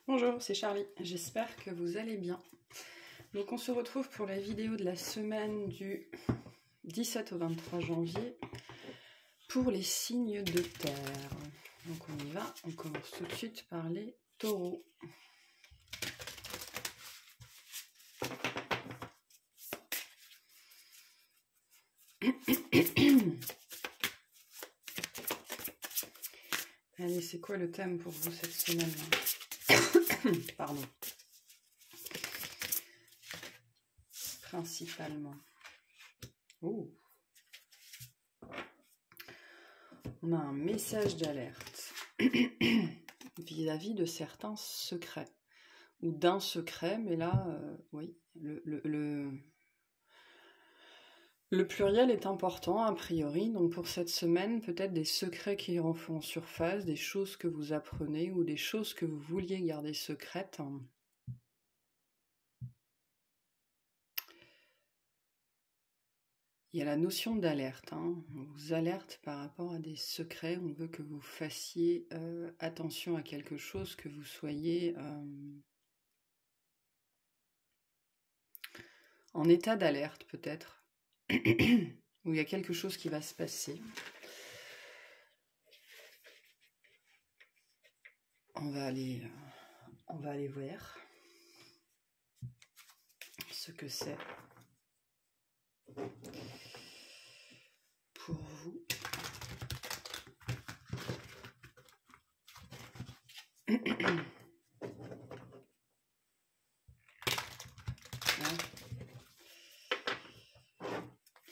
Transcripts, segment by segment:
Bonjour, c'est Charlie, j'espère que vous allez bien. Donc on se retrouve pour la vidéo de la semaine du 17 au 23 janvier pour les signes de terre. Donc on y va, on commence tout de suite par les taureaux. Allez, c'est quoi le thème pour vous cette semaine? Pardon. Principalement. Oh. On a un message d'alerte vis-à-vis de certains secrets. Ou d'un secret, mais là, oui, le pluriel est important a priori, donc pour cette semaine, peut-être des secrets qui refont en surface, des choses que vous apprenez ou des choses que vous vouliez garder secrètes. Il y a la notion d'alerte, on vous alerte par rapport à des secrets, on veut que vous fassiez attention à quelque chose, que vous soyez en état d'alerte peut-être, où il y a quelque chose qui va se passer. On va aller voir ce que c'est pour vous.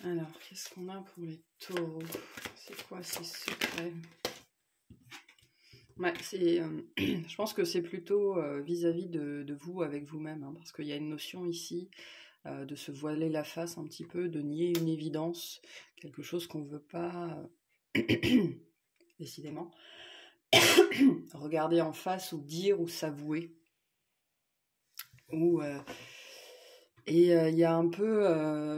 Alors, qu'est-ce qu'on a pour les taureaux? C'est quoi ces secrets? Ouais, je pense que c'est plutôt vis-à-vis de vous, avec vous-même, parce qu'il y a une notion ici de se voiler la face un petit peu, de nier une évidence, quelque chose qu'on ne veut pas, décidément, regarder en face ou dire ou s'avouer. Et il y a un peu,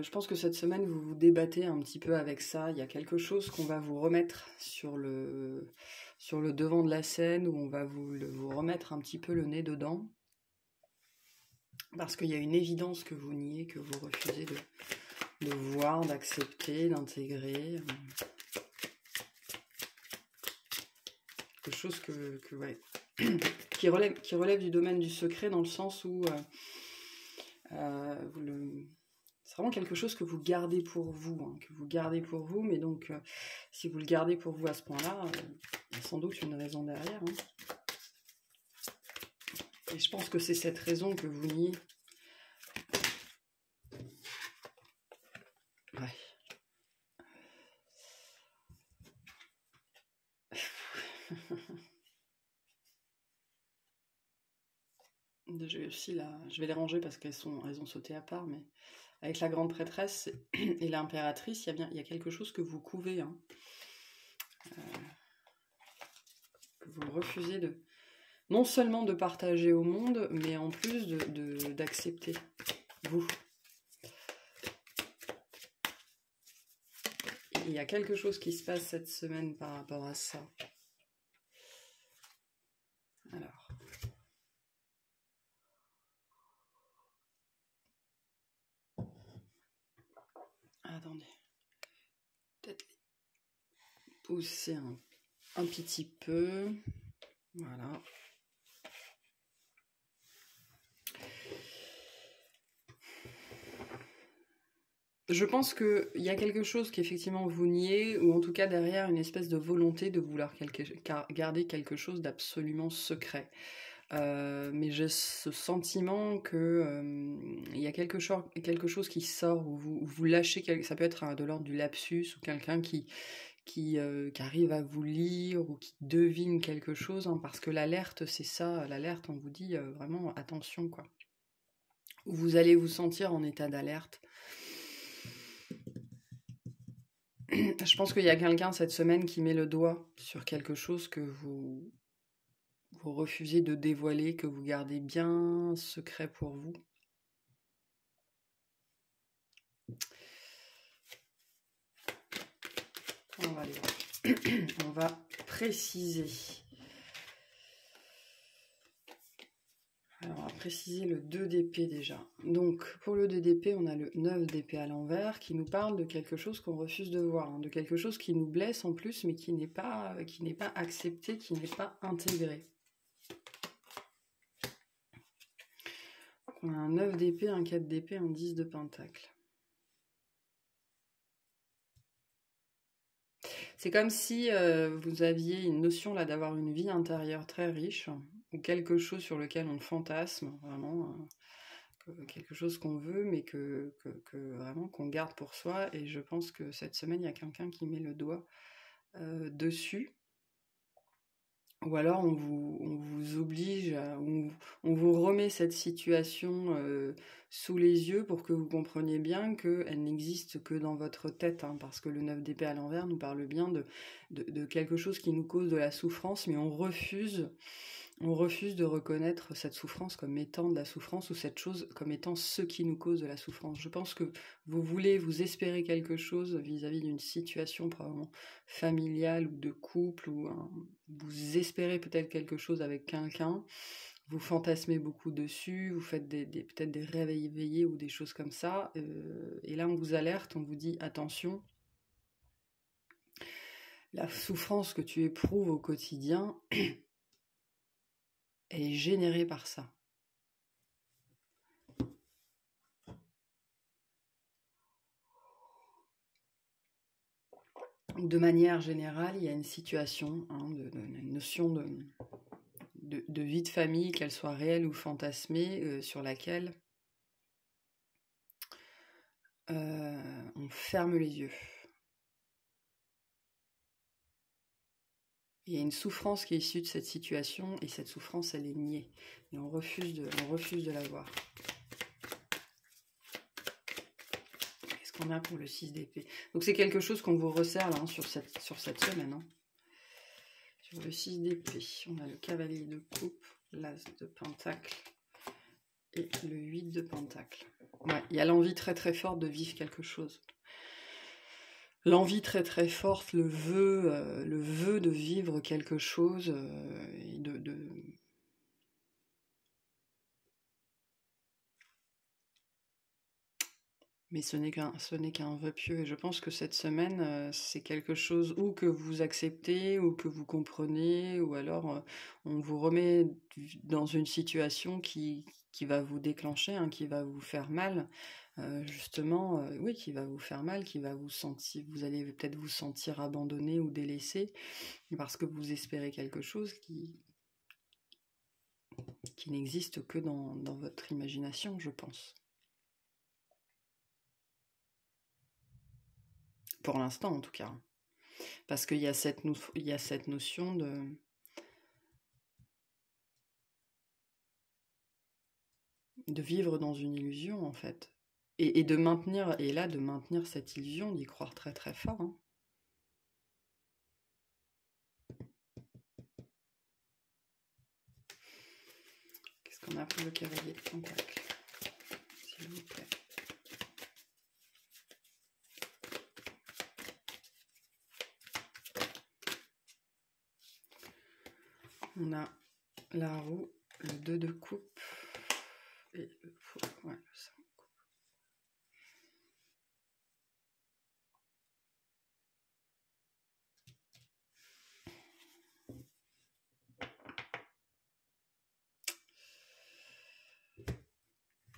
je pense que cette semaine, vous vous débattez un petit peu avec ça. Il y a quelque chose qu'on va vous remettre sur le devant de la scène, où on va vous remettre un petit peu le nez dedans. Parce qu'il y a une évidence que vous niez, que vous refusez de voir, d'accepter, d'intégrer. Quelque chose ouais, qui relève du domaine du secret, dans le sens où c'est vraiment quelque chose que vous gardez pour vous, mais donc si vous le gardez pour vous à ce point-là, il y a sans doute une raison derrière. Et je pense que c'est cette raison que vous niez. Ouais. J'ai aussi je vais les ranger parce qu'elles ont sauté à part, mais avec la grande prêtresse et l'impératrice, il y a quelque chose que vous couvez, que vous refusez non seulement de partager au monde, mais en plus d'accepter, vous. Il y a quelque chose qui se passe cette semaine par rapport à ça. Alors. Attendez. Peut-être pousser un petit peu. Voilà. Je pense qu'il y a quelque chose qu'effectivement vous niez, ou en tout cas derrière une espèce de volonté de vouloir garder quelque chose d'absolument secret. Mais j'ai ce sentiment que il y a quelque chose qui sort, où vous lâchez, ça peut être de l'ordre du lapsus, ou quelqu'un qui arrive à vous lire, ou qui devine quelque chose, parce que l'alerte, c'est ça, l'alerte, on vous dit vraiment attention, quoi. Ou vous allez vous sentir en état d'alerte. Je pense qu'il y a quelqu'un cette semaine qui met le doigt sur quelque chose que vous refusez de dévoiler, que vous gardez bien secret pour vous. On va aller voir. On va préciser. Alors, on va préciser le 2 d'épée déjà. Donc, pour le 2 d'épée, on a le 9 d'épée à l'envers qui nous parle de quelque chose qu'on refuse de voir, hein, de quelque chose qui nous blesse en plus, mais qui n'est pas accepté, qui n'est pas intégré. Donc, on a un 9 d'épée, un 4 d'épée, un 10 de pentacle. C'est comme si vous aviez une notion là d'avoir une vie intérieure très riche, ou quelque chose sur lequel on fantasme, vraiment, quelque chose qu'on veut, mais que vraiment qu'on garde pour soi. Et je pense que cette semaine, il y a quelqu'un qui met le doigt dessus. Ou alors on vous oblige, on vous remet cette situation sous les yeux pour que vous compreniez bien qu'elle n'existe que dans votre tête, hein, parce que le 9 d'épée à l'envers nous parle bien de quelque chose qui nous cause de la souffrance, mais on refuse de reconnaître cette souffrance comme étant de la souffrance, ou cette chose comme étant ce qui nous cause de la souffrance. Je pense que vous espérez quelque chose vis-à-vis d'une situation probablement familiale ou de couple, ou vous espérez peut-être quelque chose avec quelqu'un, vous fantasmez beaucoup dessus, vous faites peut-être des rêves éveillés ou des choses comme ça, et là on vous alerte, on vous dit attention, la souffrance que tu éprouves au quotidien est générée par ça. De manière générale, il y a une situation, hein, une notion de vie de famille, qu'elle soit réelle ou fantasmée, sur laquelle on ferme les yeux. Il y a une souffrance qui est issue de cette situation, et cette souffrance, elle est niée. Et on refuse de la voir. Qu'est-ce qu'on a pour le 6 d'épée? Donc c'est quelque chose qu'on vous resserre là, hein, sur cette semaine. Hein. Sur le 6 d'épée, on a le cavalier de coupe, l'as de pentacle et le 8 de pentacle. Ouais, il y a l'envie très très forte de vivre quelque chose. L'envie très très forte, le vœu de vivre quelque chose, et Mais ce n'est qu'un vœu pieux, et je pense que cette semaine, c'est quelque chose ou que vous acceptez, ou que vous comprenez, ou alors on vous remet dans une situation qui va vous déclencher, hein, qui va vous faire mal, justement, oui, qui va vous faire mal, vous allez peut-être vous sentir abandonné ou délaissé, parce que vous espérez quelque chose qui n'existe que dans votre imagination, je pense. Pour l'instant, en tout cas. Parce qu'il y a cette notion de vivre dans une illusion, en fait. Et de maintenir cette illusion, d'y croire très très fort. Hein. Qu'est-ce qu'on a pour le cavalier de pentacle, s'il vous plaît? On a la roue, le 2 de coupe et le 5 de coupe.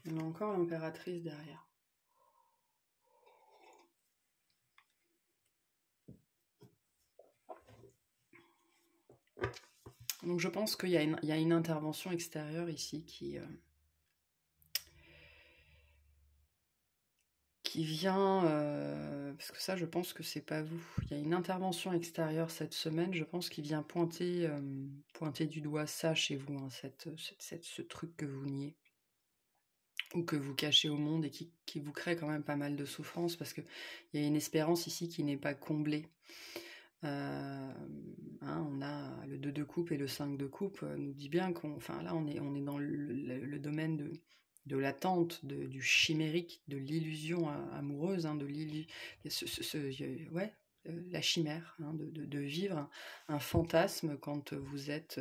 On a encore l'impératrice derrière. Donc je pense qu'il y a une intervention extérieure ici qui vient, parce que ça je pense que c'est pas vous, il y a une intervention extérieure cette semaine, je pense, qui vient pointer du doigt ça chez vous, hein, ce truc que vous niez, ou que vous cachez au monde, et qui vous crée quand même pas mal de souffrance, parce qu'il y a une espérance ici qui n'est pas comblée. Hein, on a le 2 de coupe et le 5 de coupe, nous dit bien on est dans le domaine de l'attente, du chimérique, de l'illusion amoureuse, hein, ouais, la chimère, hein, de vivre un fantasme quand vous êtes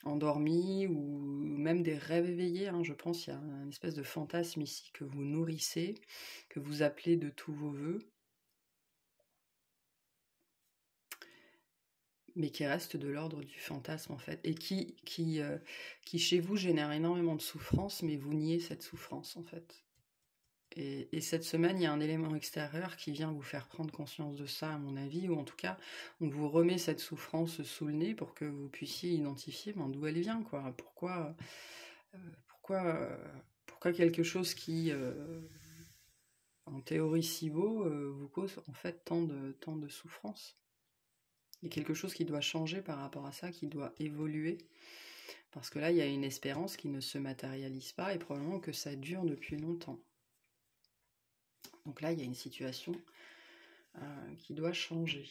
endormi, ou même des rêves éveillés, hein. Je pense qu'il y a une espèce de fantasme ici que vous nourrissez, que vous appelez de tous vos voeux, mais qui reste de l'ordre du fantasme en fait, et qui chez vous génère énormément de souffrance, mais vous niez cette souffrance en fait. Et cette semaine, il y a un élément extérieur qui vient vous faire prendre conscience de ça, à mon avis, ou en tout cas, on vous remet cette souffrance sous le nez pour que vous puissiez identifier d'où elle vient, quoi. Pourquoi quelque chose qui, en théorie si beau, vous cause en fait tant de souffrance. Il y a quelque chose qui doit changer par rapport à ça, qui doit évoluer, parce que là, il y a une espérance qui ne se matérialise pas, et probablement que ça dure depuis longtemps. Donc là, il y a une situation qui doit changer.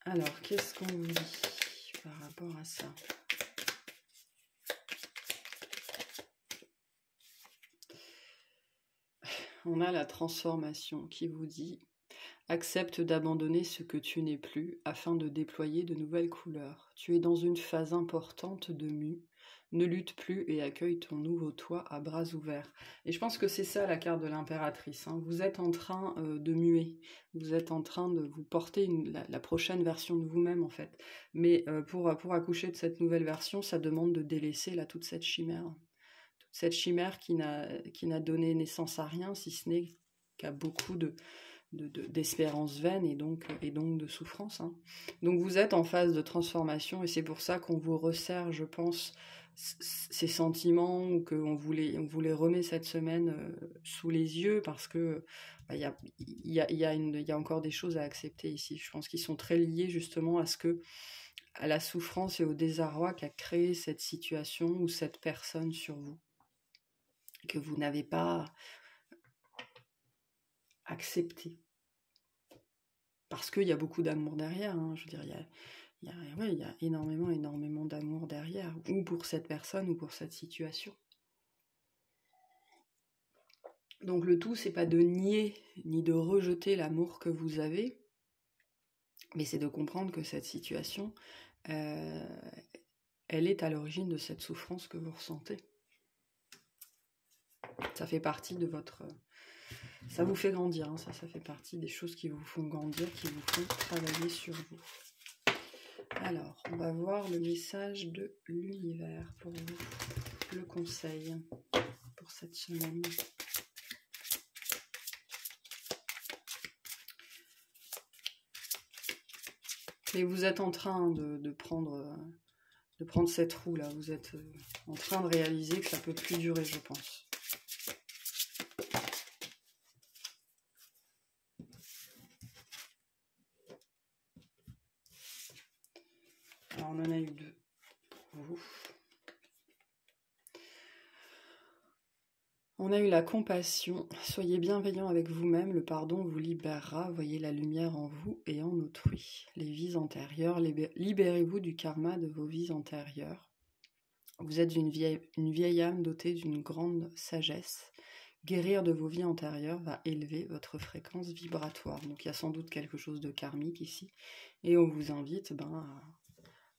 Alors, qu'est-ce qu'on vous dit par rapport à ça? On a la transformation qui vous dit « Accepte d'abandonner ce que tu n'es plus afin de déployer de nouvelles couleurs. Tu es dans une phase importante de mue. Ne lutte plus et accueille ton nouveau toi à bras ouverts. » Et je pense que c'est ça la carte de l'impératrice. Hein. Vous êtes en train de muer. Vous êtes en train de vous porter la prochaine version de vous-même, en fait. Mais pour accoucher de cette nouvelle version, ça demande de délaisser toute cette chimère. Toute cette chimère qui n'a donné naissance à rien, si ce n'est qu'à beaucoup d'espérance vaine et donc de souffrance. Hein. Donc vous êtes en phase de transformation, et c'est pour ça qu'on vous resserre, je pense, ces sentiments, ou qu'on vous les remet cette semaine sous les yeux, parce que il y a encore des choses à accepter ici. Je pense qu'ils sont très liés justement à la souffrance et au désarroi qu'a créé cette situation ou cette personne sur vous, que vous n'avez pas accepté. Parce qu'il y a beaucoup d'amour derrière, hein. Je veux dire, il y a énormément d'amour derrière, ou pour cette personne, ou pour cette situation. Donc le tout, c'est pas de nier, ni de rejeter l'amour que vous avez, mais c'est de comprendre que cette situation, elle est à l'origine de cette souffrance que vous ressentez. Ça fait partie de votre... Ça vous fait grandir, hein, ça fait partie des choses qui vous font grandir, qui vous font travailler sur vous. Alors, on va voir le message de l'univers pour vous, le conseil pour cette semaine. Et vous êtes en train de prendre cette roue là, vous êtes en train de réaliser que ça peut plus durer, je pense. Alors on en a eu deux pour vous. On a eu la compassion. Soyez bienveillant avec vous-même, le pardon vous libérera. Voyez la lumière en vous et en autrui. Les vies antérieures, libérez-vous du karma de vos vies antérieures. Vous êtes une vieille âme dotée d'une grande sagesse. Guérir de vos vies antérieures va élever votre fréquence vibratoire. Donc il y a sans doute quelque chose de karmique ici. Et on vous invite à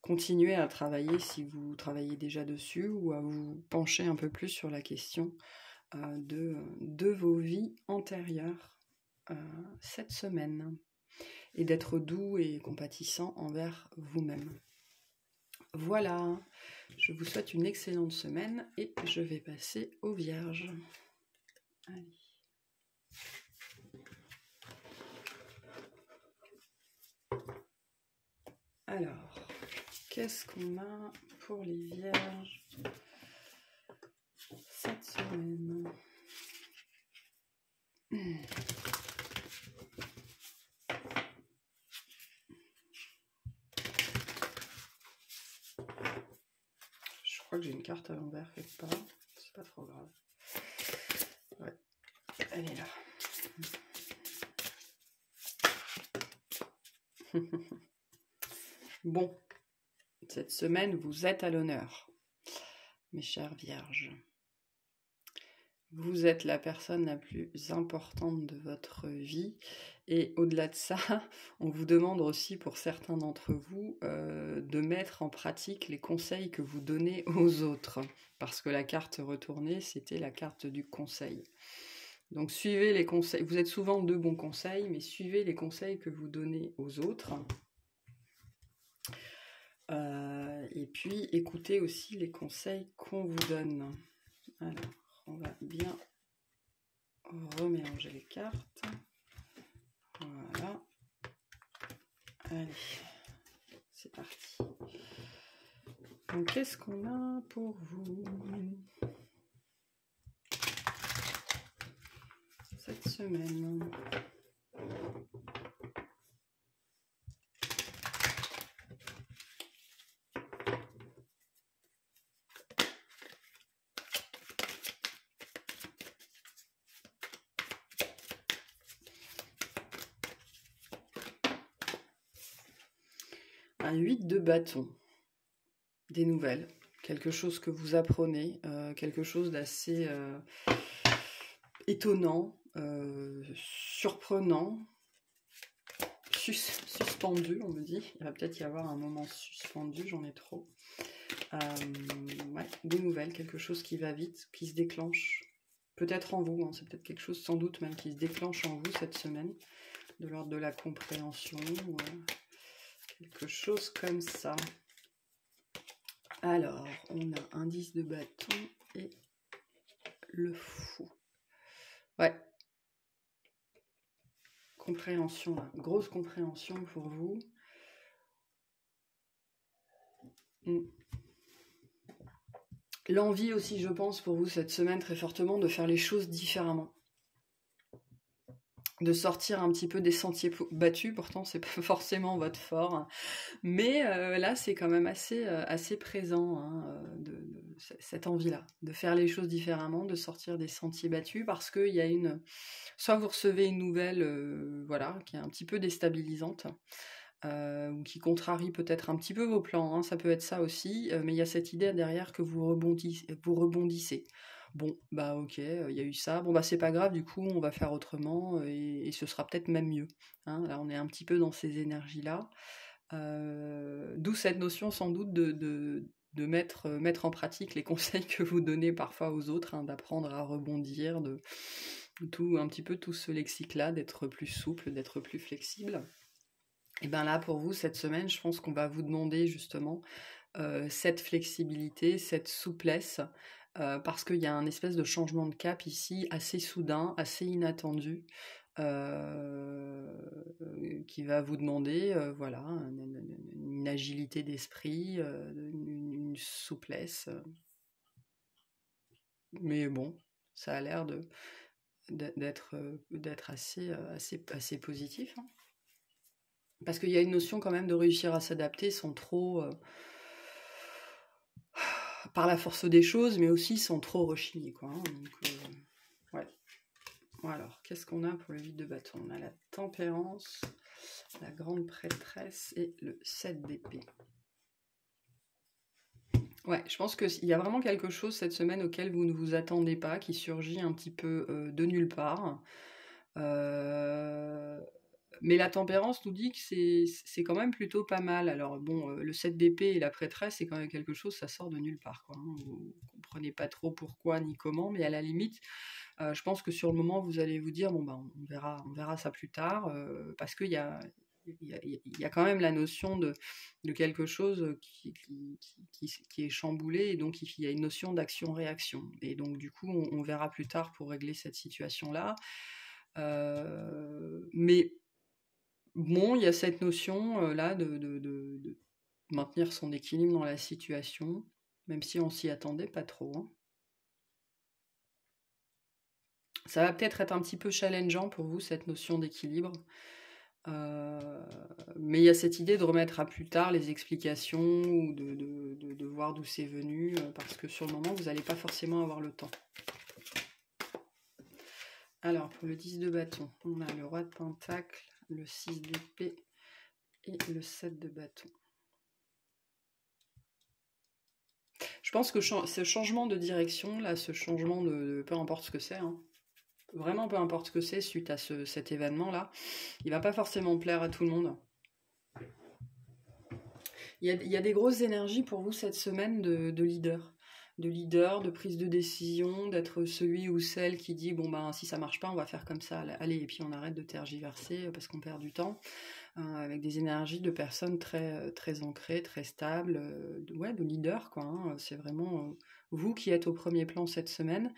continuer à travailler si vous travaillez déjà dessus, ou à vous pencher un peu plus sur la question de vos vies antérieures cette semaine, et d'être doux et compatissant envers vous-même. Voilà, je vous souhaite une excellente semaine et je vais passer aux Vierges. Allez. Alors, qu'est-ce qu'on a pour les Vierges cette semaine? Je crois que j'ai une carte à l'envers quelque part, c'est pas trop grave. Ouais, elle est là. Bon, cette semaine, vous êtes à l'honneur, mes chères Vierges. Vous êtes la personne la plus importante de votre vie et au-delà de ça, on vous demande aussi pour certains d'entre vous de mettre en pratique les conseils que vous donnez aux autres. Parce que la carte retournée, c'était la carte du conseil. Donc suivez les conseils, vous êtes souvent de bons conseils, mais suivez les conseils que vous donnez aux autres. Et puis écoutez aussi les conseils qu'on vous donne. Alors, on va bien remélanger les cartes. Voilà. Allez, c'est parti. Donc, qu'est-ce qu'on a pour vous cette semaine? Un 8 de bâton. Des nouvelles. Quelque chose que vous apprenez. Quelque chose d'assez étonnant, surprenant, suspendu, on me dit. Il va peut-être y avoir un moment suspendu, j'en ai trop. Ouais, des nouvelles, quelque chose qui va vite, qui se déclenche. Peut-être en vous, hein, c'est peut-être quelque chose sans doute même qui se déclenche en vous cette semaine, de l'ordre de la compréhension, ou quelque chose comme ça. Alors, on a un 10 de bâton et le fou. Ouais. Compréhension, là. Grosse compréhension pour vous. L'envie aussi, je pense, pour vous cette semaine très fortement de faire les choses différemment. De sortir un petit peu des sentiers battus, pourtant c'est pas forcément votre fort, mais là c'est quand même assez présent, hein, cette envie-là, de faire les choses différemment, de sortir des sentiers battus, parce qu'il y a soit vous recevez une nouvelle voilà, qui est un petit peu déstabilisante, ou qui contrarie peut-être un petit peu vos plans, hein, ça peut être ça aussi, mais il y a cette idée derrière que vous rebondissez. Bon, bah ok, il y a eu ça, bon bah c'est pas grave, du coup on va faire autrement, et ce sera peut-être même mieux. Hein. Là on est un petit peu dans ces énergies-là, d'où cette notion sans doute de mettre en pratique les conseils que vous donnez parfois aux autres, hein, d'apprendre à rebondir, un petit peu tout ce lexique-là, d'être plus souple, d'être plus flexible. Et bien là, pour vous, cette semaine, je pense qu'on va vous demander justement cette flexibilité, cette souplesse, parce qu'il y a un espèce de changement de cap ici, assez soudain, assez inattendu, qui va vous demander voilà, une agilité d'esprit, une souplesse. Mais bon, ça a l'air d'être assez positif, hein. Parce qu'il y a une notion quand même de réussir à s'adapter sans trop... par la force des choses, mais aussi sans trop rechigner, quoi. Hein. Donc, ouais. Bon, alors, qu'est-ce qu'on a pour le 8 de bâton? On a la tempérance, la grande prêtresse et le 7 d'épée. Ouais, je pense qu'il y a vraiment quelque chose cette semaine auquel vous ne vous attendez pas, qui surgit un petit peu de nulle part. Mais la tempérance nous dit que c'est quand même plutôt pas mal. Alors bon, le 7 d'épée et la prêtresse, c'est quand même quelque chose, ça sort de nulle part, quoi. Hein. Vous comprenez pas trop pourquoi ni comment, mais à la limite, je pense que sur le moment, vous allez vous dire, bon, bah, on verra ça plus tard, parce qu'il y a quand même la notion de quelque chose qui est chamboulé, et donc il y a une notion d'action-réaction. Et donc du coup, on verra plus tard pour régler cette situation-là. Mais bon, il y a cette notion là de maintenir son équilibre dans la situation, même si on s'y attendait pas trop. Hein. Ça va peut-être être un petit peu challengeant pour vous, cette notion d'équilibre. Mais il y a cette idée de remettre à plus tard les explications, ou de voir d'où c'est venu, parce que sur le moment, vous n'allez pas forcément avoir le temps. Alors, pour le 10 de bâton, on a le roi de pentacle, le 6 d'épée et le 7 de bâton. Je pense que ce changement de direction, là, ce changement peu importe ce que c'est, hein, vraiment peu importe ce que c'est suite à cet événement-là, il va pas forcément plaire à tout le monde. Il y a des grosses énergies pour vous cette semaine de leader. De leader, de prise de décision, d'être celui ou celle qui dit bon ben si ça marche pas on va faire comme ça, allez, et puis on arrête de tergiverser parce qu'on perd du temps, avec des énergies de personnes très, très ancrées, très stables, de leader quoi, hein. C'est vraiment vous qui êtes au premier plan cette semaine.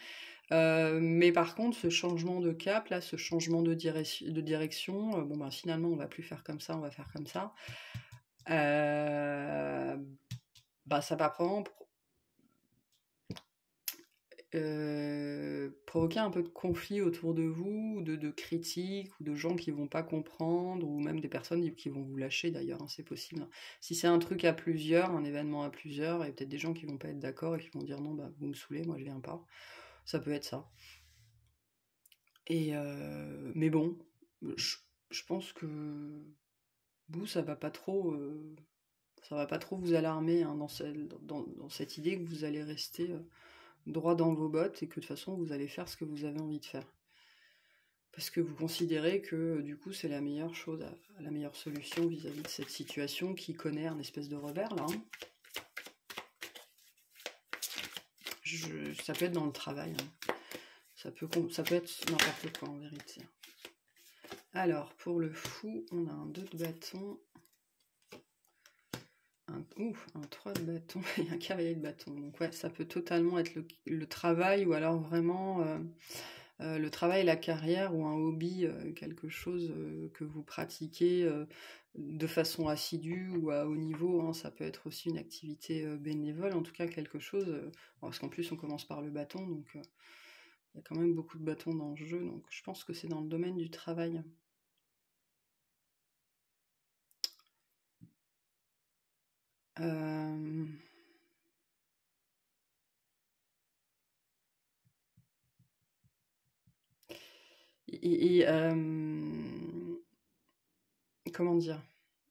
Mais par contre, ce changement de cap, là, ce changement de direction, bon ben finalement on va plus faire comme ça, on va faire comme ça. Bah ça va prendre provoquer un peu de conflit autour de vous, de critiques, ou de gens qui vont pas comprendre, ou même des personnes qui vont vous lâcher d'ailleurs, hein, c'est possible. Si c'est un truc à plusieurs, un événement à plusieurs, il y a peut-être des gens qui vont pas être d'accord et qui vont dire non, bah vous me saoulez, moi je viens pas. Ça peut être ça. Mais bon, je pense que vous, ça va pas trop vous alarmer, hein, dans cette idée que vous allez rester droit dans vos bottes et que de toute façon vous allez faire ce que vous avez envie de faire. Parce que vous considérez que du coup c'est la meilleure chose, la meilleure solution vis-à-vis de cette situation qui connaît un espèce de revers là. Hein. Ça peut être dans le travail, hein. Ça peut être n'importe quoi en vérité. Alors pour le fou, on a un 2 de bâton, un 3 de bâton et un cavalier de bâton. Donc ouais, ça peut totalement être le travail, ou alors vraiment le travail, la carrière, ou un hobby, quelque chose que vous pratiquez de façon assidue ou à haut niveau, hein. Ça peut être aussi une activité bénévole, en tout cas quelque chose, parce qu'en plus on commence par le bâton, donc il y a quand même beaucoup de bâtons dans le jeu, donc je pense que c'est dans le domaine du travail. Comment dire,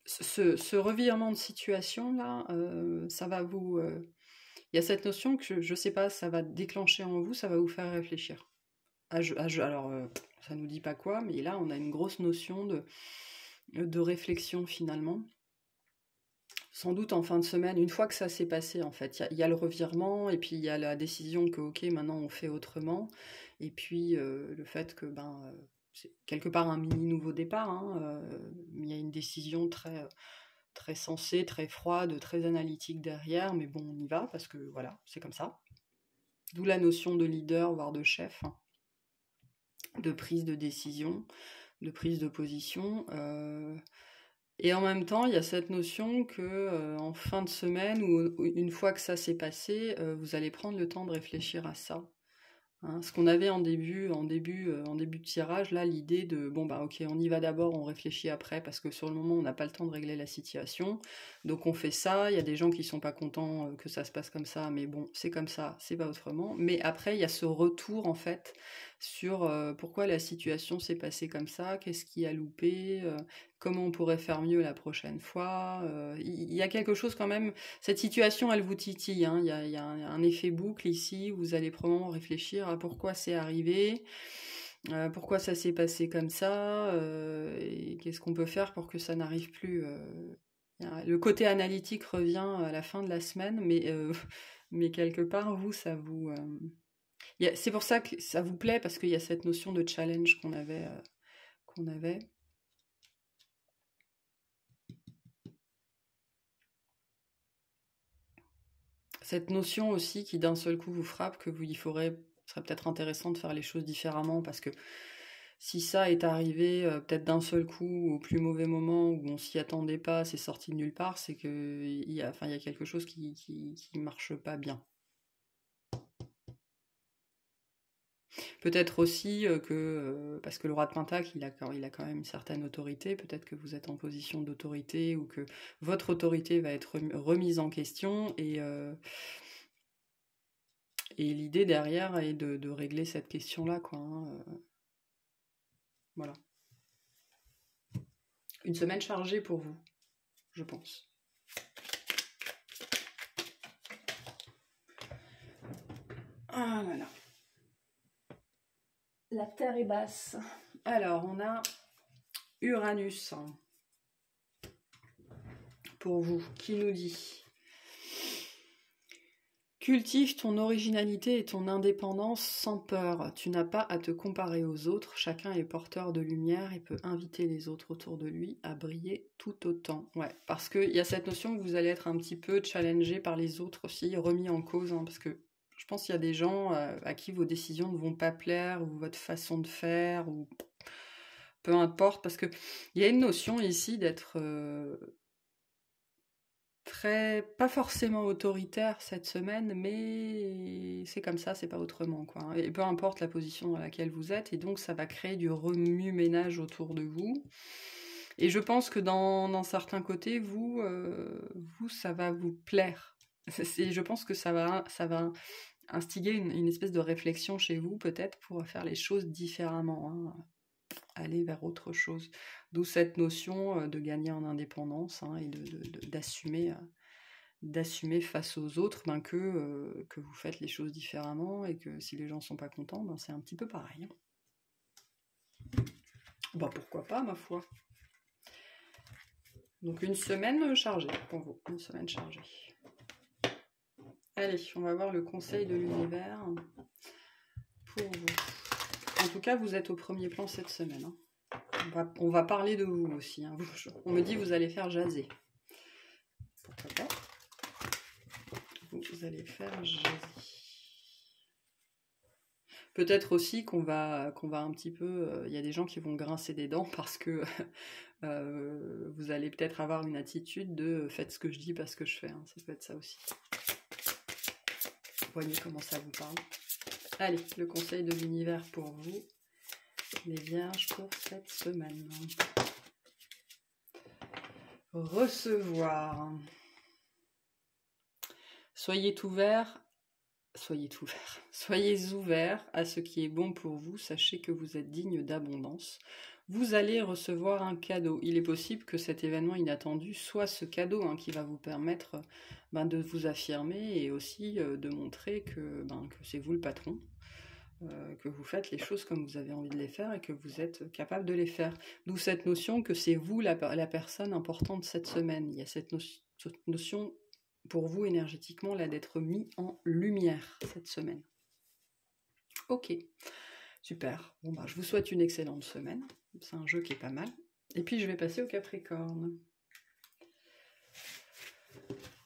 ce revirement de situation là, ça va vous... Il y a cette notion que je sais pas, ça va déclencher en vous, ça va vous faire réfléchir. Alors, ça nous dit pas quoi, mais là on a une grosse notion de réflexion finalement. Sans doute en fin de semaine, une fois que ça s'est passé en fait, il y a le revirement, et puis il y a la décision que ok maintenant on fait autrement, et puis le fait que c'est quelque part un mini nouveau départ, hein, il y a une décision très, très sensée, très froide, très analytique derrière, mais bon on y va parce que voilà, c'est comme ça. D'où la notion de leader, voire de chef, hein, de prise de décision, de prise de position. Et en même temps, il y a cette notion que en fin de semaine, ou une fois que ça s'est passé, vous allez prendre le temps de réfléchir à ça. Hein. Ce qu'on avait en début de tirage, là, l'idée de bon bah ok, on y va d'abord, on réfléchit après, parce que sur le moment on n'a pas le temps de régler la situation. Donc on fait ça. Il y a des gens qui sont pas contents que ça se passe comme ça, mais bon, c'est comme ça, c'est pas autrement. Mais après, il y a ce retour en fait sur pourquoi la situation s'est passée comme ça, qu'est-ce qui a loupé, comment on pourrait faire mieux la prochaine fois. Il y a quelque chose quand même. Cette situation, elle vous titille, hein. Il y a un effet boucle ici, où vous allez probablement réfléchir à pourquoi c'est arrivé, pourquoi ça s'est passé comme ça, et qu'est-ce qu'on peut faire pour que ça n'arrive plus. Le côté analytique revient à la fin de la semaine, mais quelque part, vous, ça vous... c'est pour ça que ça vous plaît, parce qu'il y a cette notion de challenge qu'on avait. Cette notion aussi qui d'un seul coup vous frappe, ce serait peut-être intéressant de faire les choses différemment, parce que si ça est arrivé peut-être d'un seul coup au plus mauvais moment, où on s'y attendait pas, c'est sorti de nulle part, c'est que il y a quelque chose qui marche pas bien. Peut-être aussi parce que le roi de Pentacle, il a quand même une certaine autorité, peut-être que vous êtes en position d'autorité, ou que votre autorité va être remise en question, et l'idée derrière est de régler cette question-là, quoi. Hein, voilà. Une semaine chargée pour vous, je pense. Ah là là. La Terre est basse. Alors, on a Uranus pour vous, qui nous dit: cultive ton originalité et ton indépendance sans peur. Tu n'as pas à te comparer aux autres. Chacun est porteur de lumière et peut inviter les autres autour de lui à briller tout autant. Ouais, parce qu'il y a cette notion que vous allez être un petit peu challengé par les autres aussi, remis en cause, hein, parce que je pense qu'il y a des gens à qui vos décisions ne vont pas plaire, ou votre façon de faire, ou peu importe, parce qu'il y a une notion ici d'être... pas forcément autoritaire cette semaine, mais c'est comme ça, c'est pas autrement, quoi. Et peu importe la position dans laquelle vous êtes, et donc ça va créer du remue-ménage autour de vous. Et je pense que dans certains côtés, vous, ça va vous plaire. Je pense que ça va instiguer une espèce de réflexion chez vous, peut-être, pour faire les choses différemment, hein, aller vers autre chose. D'où cette notion de gagner en indépendance, hein, et d'assumer face aux autres, que vous faites les choses différemment, et que si les gens sont pas contents, c'est un petit peu pareil. Pourquoi pas, ma foi. Donc une semaine chargée pour vous, une semaine chargée. Allez, on va voir le conseil de l'univers pour vous. En tout cas, vous êtes au premier plan cette semaine, hein. On va parler de vous aussi, hein. On me dit vous allez faire jaser. Pourquoi pas? Vous allez faire jaser. Peut-être aussi qu'on va un petit peu... Il y a des gens qui vont grincer des dents parce que vous allez peut-être avoir une attitude de faites ce que je dis, pas ce que je fais, hein. Ça peut être ça aussi. Voyez comment ça vous parle. Allez, le conseil de l'univers pour vous, les vierges, pour cette semaine. Recevoir. Soyez ouverts à ce qui est bon pour vous. Sachez que vous êtes digne d'abondance. Vous allez recevoir un cadeau. Il est possible que cet événement inattendu soit ce cadeau, hein, qui va vous permettre de vous affirmer, et aussi de montrer que c'est vous le patron, que vous faites les choses comme vous avez envie de les faire et que vous êtes capable de les faire. D'où cette notion que c'est vous la personne importante cette semaine. Il y a cette notion pour vous énergétiquement là d'être mis en lumière cette semaine. Ok, super. Je vous souhaite une excellente semaine. C'est un jeu qui est pas mal. Et puis je vais passer au Capricorne.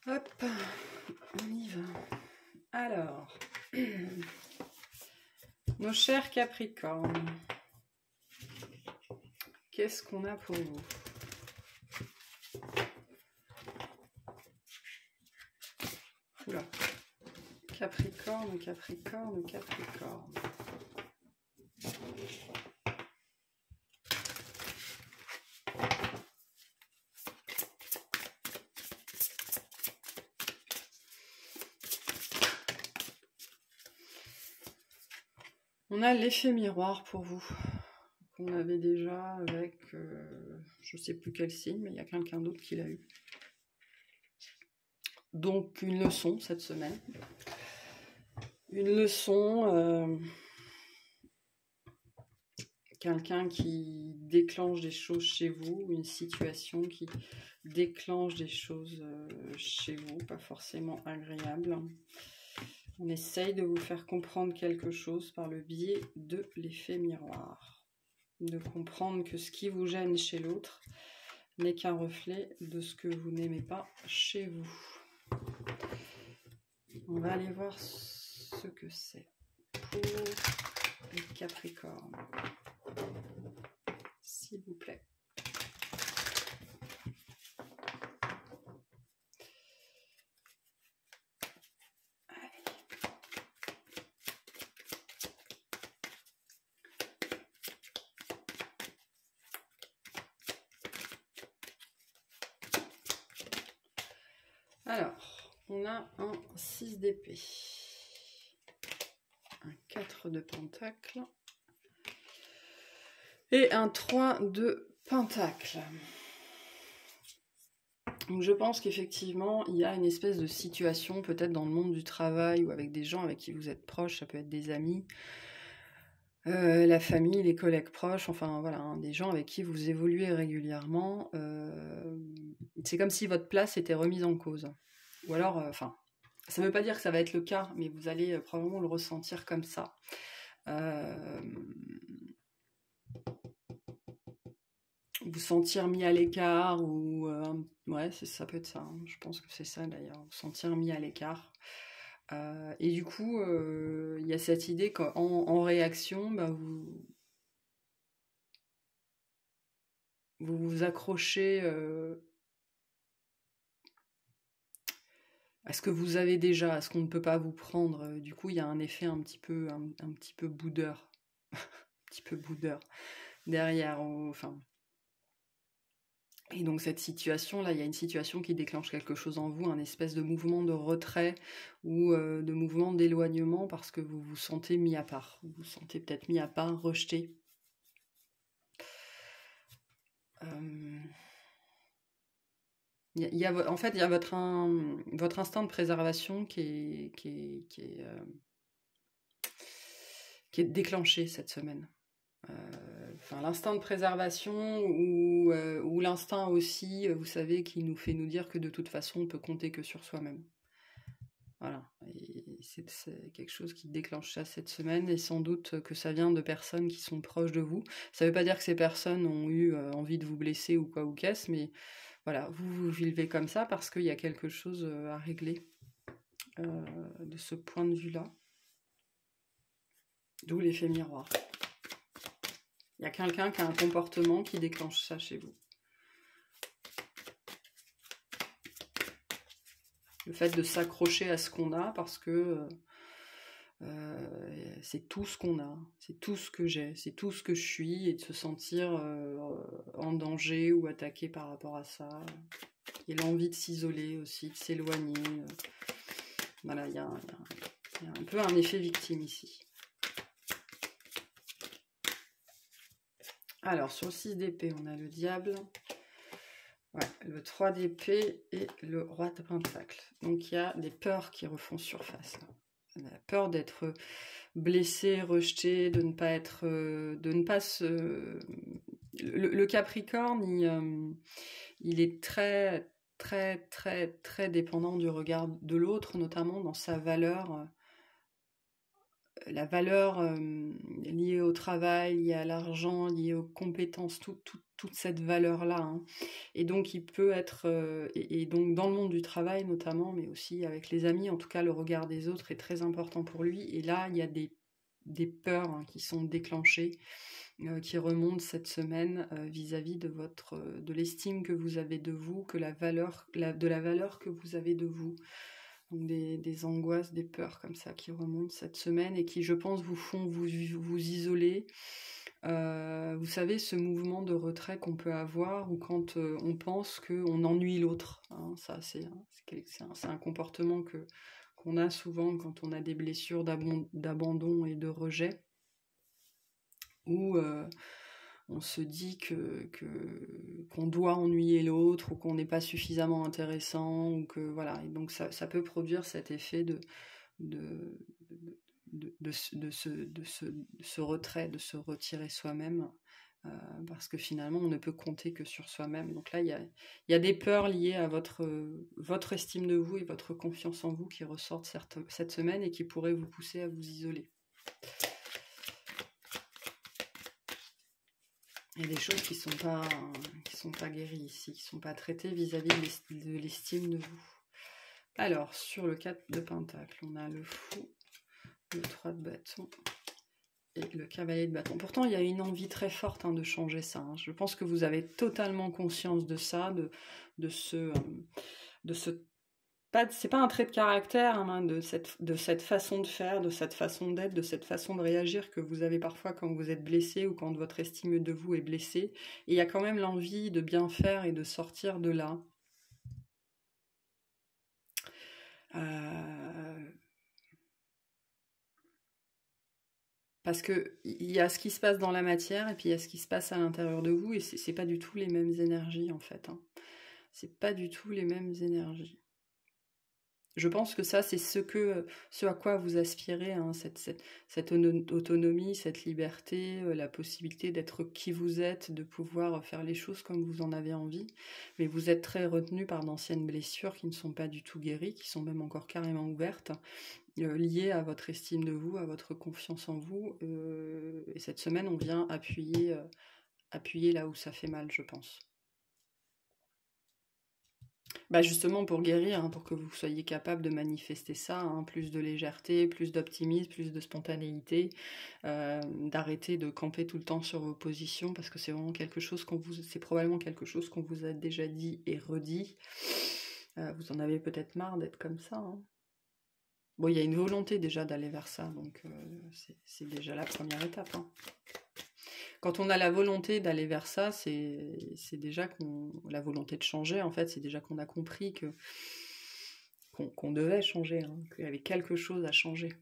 Hop, on y va. Alors, nos chers Capricornes, qu'est-ce qu'on a pour vous? Oula. Capricorne. On a l'effet miroir pour vous, qu'on avait déjà avec, je ne sais plus quel signe, mais il y a quelqu'un d'autre qui l'a eu. Donc une leçon cette semaine. Une leçon, quelqu'un qui déclenche des choses chez vous, une situation qui déclenche des choses chez vous, pas forcément agréables. On essaye de vous faire comprendre quelque chose par le biais de l'effet miroir. De comprendre que ce qui vous gêne chez l'autre n'est qu'un reflet de ce que vous n'aimez pas chez vous. On va aller voir ce que c'est pour les Capricornes. S'il vous plaît. Alors, on a un 6 d'épée, un 4 de pentacle et un 3 de pentacle. Donc je pense qu'effectivement, il y a une espèce de situation, peut-être dans le monde du travail ou avec des gens avec qui vous êtes proches, ça peut être des amis, la famille, les collègues proches, enfin voilà, hein, des gens avec qui vous évoluez régulièrement. C'est comme si votre place était remise en cause. Ou alors, enfin, ça ne veut pas dire que ça va être le cas, mais vous allez probablement le ressentir comme ça. Vous sentir mis à l'écart, ou ouais, ça peut être ça, hein. Je pense que c'est ça d'ailleurs, vous sentir mis à l'écart. Et du coup, il y a cette idée qu'en réaction, bah, vous vous accrochez à ce que vous avez déjà, à ce qu'on ne peut pas vous prendre. Du coup, il y a un effet un petit peu boudeur, un petit peu boudeur derrière. Enfin. Et donc cette situation-là, il y a une situation qui déclenche quelque chose en vous, un espèce de mouvement de retrait ou de mouvement d'éloignement parce que vous vous sentez mis à part. Vous vous sentez peut-être mis à part, rejeté. En fait, il y a votre instinct de préservation qui est déclenché cette semaine. Enfin, l'instinct de préservation ou l'instinct aussi, vous savez, qui nous fait nous dire que de toute façon, on peut compter que sur soi-même. Voilà, et c'est quelque chose qui déclenche ça cette semaine, et sans doute que ça vient de personnes qui sont proches de vous. Ça ne veut pas dire que ces personnes ont eu envie de vous blesser ou quoi ou qu'est-ce, mais voilà, vous vivez comme ça parce qu'il y a quelque chose à régler de ce point de vue-là. D'où l'effet miroir. Il y a quelqu'un qui a un comportement qui déclenche ça chez vous. Le fait de s'accrocher à ce qu'on a parce que c'est tout ce qu'on a, c'est tout ce que j'ai, c'est tout ce que je suis, et de se sentir en danger ou attaqué par rapport à ça. Il y a l'envie de s'isoler aussi, de s'éloigner. Voilà, il y a un peu un effet victime ici. Alors, sur le 6 d'épée, on a le diable, ouais, le 3 d'épée et le roi de pentacle. Donc, il y a des peurs qui refont surface. On a peur d'être blessé, rejeté, de ne pas être... de ne pas se... Le Capricorne, il est très, très, très, très dépendant du regard de l'autre, notamment dans sa valeur... la valeur liée au travail, liée à l'argent, liée aux compétences, toute cette valeur-là. Hein. Et donc, il peut être... et donc, dans le monde du travail, notamment, mais aussi avec les amis, en tout cas, le regard des autres est très important pour lui. Et là, il y a des peurs hein, qui sont déclenchées, qui remontent cette semaine vis-à-vis de l'estime que vous avez de vous, de la valeur que vous avez de vous. Donc des angoisses, des peurs comme ça qui remontent cette semaine et qui, je pense, vous font vous isoler. Vous savez, ce mouvement de retrait qu'on peut avoir ou quand on pense qu'on ennuie l'autre. Hein, ça, c'est un comportement qu'on a souvent quand on a des blessures d'abandon et de rejet. Où on se dit qu'on doit ennuyer l'autre ou qu'on n'est pas suffisamment intéressant, ou que voilà. Et donc ça peut produire cet effet de ce retrait, de se retirer soi-même, parce que finalement on ne peut compter que sur soi-même. Donc là il y a des peurs liées à votre estime de vous et votre confiance en vous qui ressortent cette semaine et qui pourraient vous pousser à vous isoler. Il y a des choses qui sont pas guéries ici, qui sont pas traitées vis-à-vis de l'estime de vous. Alors, sur le 4 de pentacle, on a le fou, le 3 de bâton et le cavalier de bâton. Pourtant, il y a une envie très forte de changer ça. Hein. Je pense que vous avez totalement conscience de ça, de ce c'est pas un trait de caractère, hein, de cette façon de faire, de cette façon d'être, de cette façon de réagir que vous avez parfois quand vous êtes blessé ou quand votre estime de vous est blessée. Et il y a quand même l'envie de bien faire et de sortir de là. Parce que il y a ce qui se passe dans la matière et puis il y a ce qui se passe à l'intérieur de vous, et c'est pas du tout les mêmes énergies en fait. Hein. C'est pas du tout les mêmes énergies. Je pense que ça, c'est ce à quoi vous aspirez, hein, cette autonomie, cette liberté, la possibilité d'être qui vous êtes, de pouvoir faire les choses comme vous en avez envie. Mais vous êtes très retenu par d'anciennes blessures qui ne sont pas du tout guéries, qui sont même encore carrément ouvertes, liées à votre estime de vous, à votre confiance en vous. Et cette semaine, on vient appuyer là où ça fait mal, je pense. Bah justement pour guérir, hein, pour que vous soyez capable de manifester ça, hein, plus de légèreté, plus d'optimisme, plus de spontanéité, d'arrêter de camper tout le temps sur vos positions, parce que c'est vraiment quelque chose c'est probablement quelque chose qu'on vous a déjà dit et redit. Vous en avez peut-être marre d'être comme ça, hein. Bon, il y a une volonté déjà d'aller vers ça, donc c'est déjà la première étape, hein. Quand on a la volonté d'aller vers ça, c'est déjà la volonté de changer, en fait, c'est déjà qu'on a compris qu'on devait changer, hein, qu'il y avait quelque chose à changer.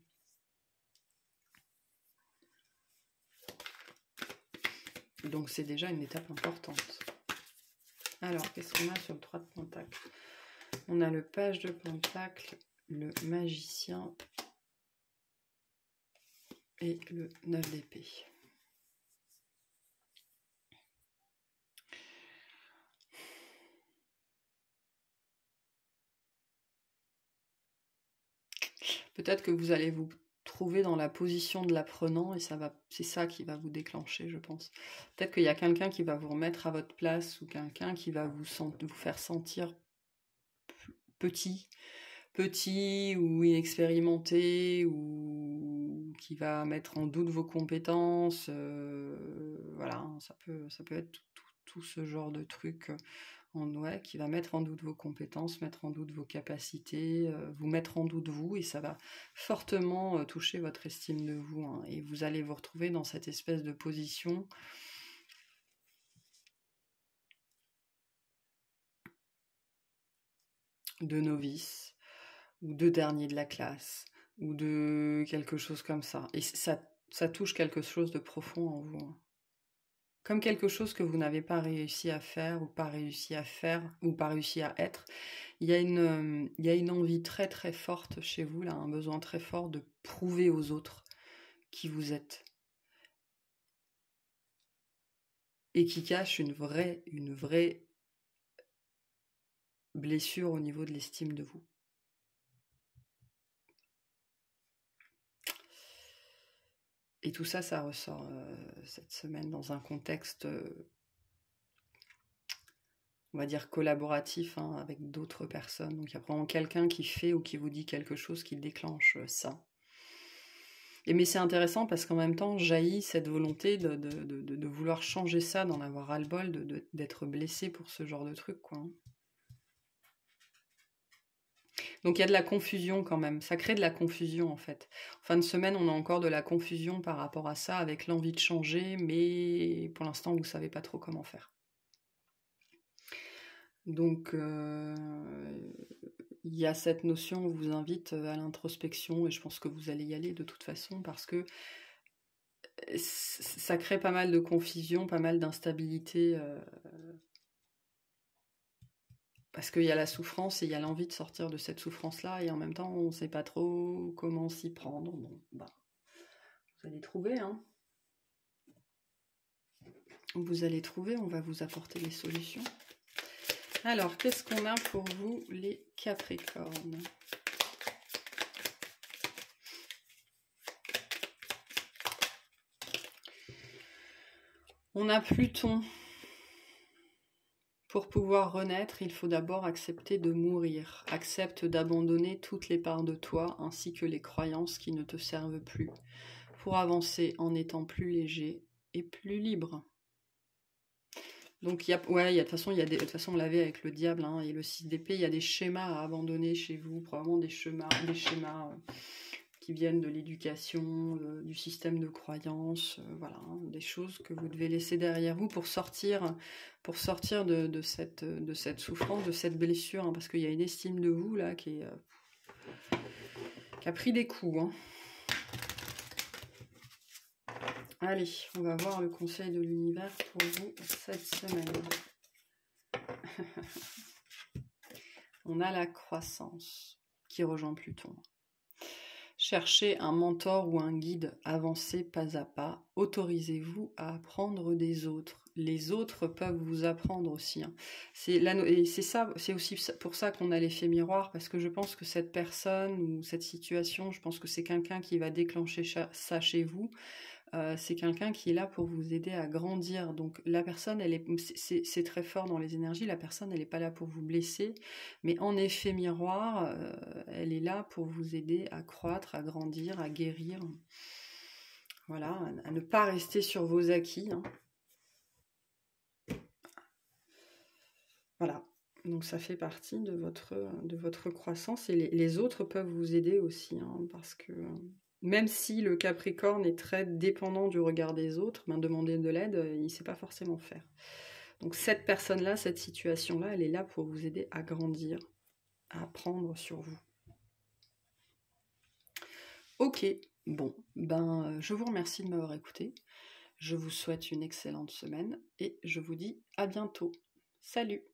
Donc c'est déjà une étape importante. Alors, qu'est-ce qu'on a sur le 3 de Pentacle? On a le page de Pentacle, le magicien et le 9 d'épée. Peut-être que vous allez vous trouver dans la position de l'apprenant et c'est ça qui va vous déclencher, je pense. Peut-être qu'il y a quelqu'un qui va vous remettre à votre place ou quelqu'un qui va vous faire sentir petit ou inexpérimenté ou qui va mettre en doute vos compétences. Voilà, ça peut être tout ce genre de truc. Qui va mettre en doute vos compétences, mettre en doute vos capacités, vous mettre en doute vous, et ça va fortement toucher votre estime de vous, hein, et vous allez vous retrouver dans cette espèce de position de novice, ou de dernier de la classe, ou de quelque chose comme ça. Et ça touche quelque chose de profond en vous, hein. Comme quelque chose que vous n'avez pas réussi à faire, ou pas réussi à être. Il y a une envie très très forte chez vous, là, un besoin très fort de prouver aux autres qui vous êtes. Et qui cache une vraie blessure au niveau de l'estime de vous. Et tout ça, ça ressort cette semaine dans un contexte, on va dire, collaboratif, hein, avec d'autres personnes. Donc il y a vraiment quelqu'un qui fait ou qui vous dit quelque chose qui déclenche ça. Mais c'est intéressant parce qu'en même temps, jaillit cette volonté de vouloir changer ça, d'en avoir ras-le-bol, d'être blessé pour ce genre de truc, quoi. Donc il y a de la confusion quand même, ça crée de la confusion en fait. En fin de semaine, on a encore de la confusion par rapport à ça, avec l'envie de changer, mais pour l'instant, vous ne savez pas trop comment faire. Donc il y a cette notion, on vous invite à l'introspection, et je pense que vous allez y aller de toute façon, parce que ça crée pas mal de confusion, pas mal d'instabilité, parce qu'il y a la souffrance et il y a l'envie de sortir de cette souffrance-là, et en même temps, on ne sait pas trop comment s'y prendre. Bon, bah, vous allez trouver, hein. Vous allez trouver, on va vous apporter les solutions. Alors, qu'est-ce qu'on a pour vous, les Capricornes? On a Pluton. Pour pouvoir renaître, il faut d'abord accepter de mourir. Accepte d'abandonner toutes les parts de toi, ainsi que les croyances qui ne te servent plus, pour avancer en étant plus léger et plus libre. Donc, de toute façon, on l'avait avec le diable, hein, et le 6 d'épée, il y a des schémas à abandonner chez vous, probablement des schémas qui viennent de l'éducation, du système de croyances, voilà, hein, des choses que vous devez laisser derrière vous pour sortir de cette souffrance, de cette blessure, hein, parce qu'il y a une estime de vous là qui a pris des coups, hein. Allez, on va voir le conseil de l'univers pour vous cette semaine. on a la croissance qui rejoint Pluton. Cherchez un mentor ou un guide, avancez pas à pas, autorisez-vous à apprendre des autres. Les autres peuvent vous apprendre aussi. Hein. Et c'est aussi pour ça qu'on a l'effet miroir, parce que je pense que cette personne ou cette situation, je pense que c'est quelqu'un qui va déclencher ça chez vous. C'est quelqu'un qui est là pour vous aider à grandir. Donc la personne, c'est très fort dans les énergies, la personne, elle n'est pas là pour vous blesser, mais en effet miroir, elle est là pour vous aider à croître, à grandir, à guérir. Voilà, à ne pas rester sur vos acquis. Hein. Voilà, donc ça fait partie de votre croissance, et les autres peuvent vous aider aussi, hein, parce que... Même si le Capricorne est très dépendant du regard des autres, demander de l'aide, il ne sait pas forcément faire. Donc cette personne-là, cette situation-là, elle est là pour vous aider à grandir, à apprendre sur vous. Ok, bon, je vous remercie de m'avoir écouté. Je vous souhaite une excellente semaine et je vous dis à bientôt. Salut!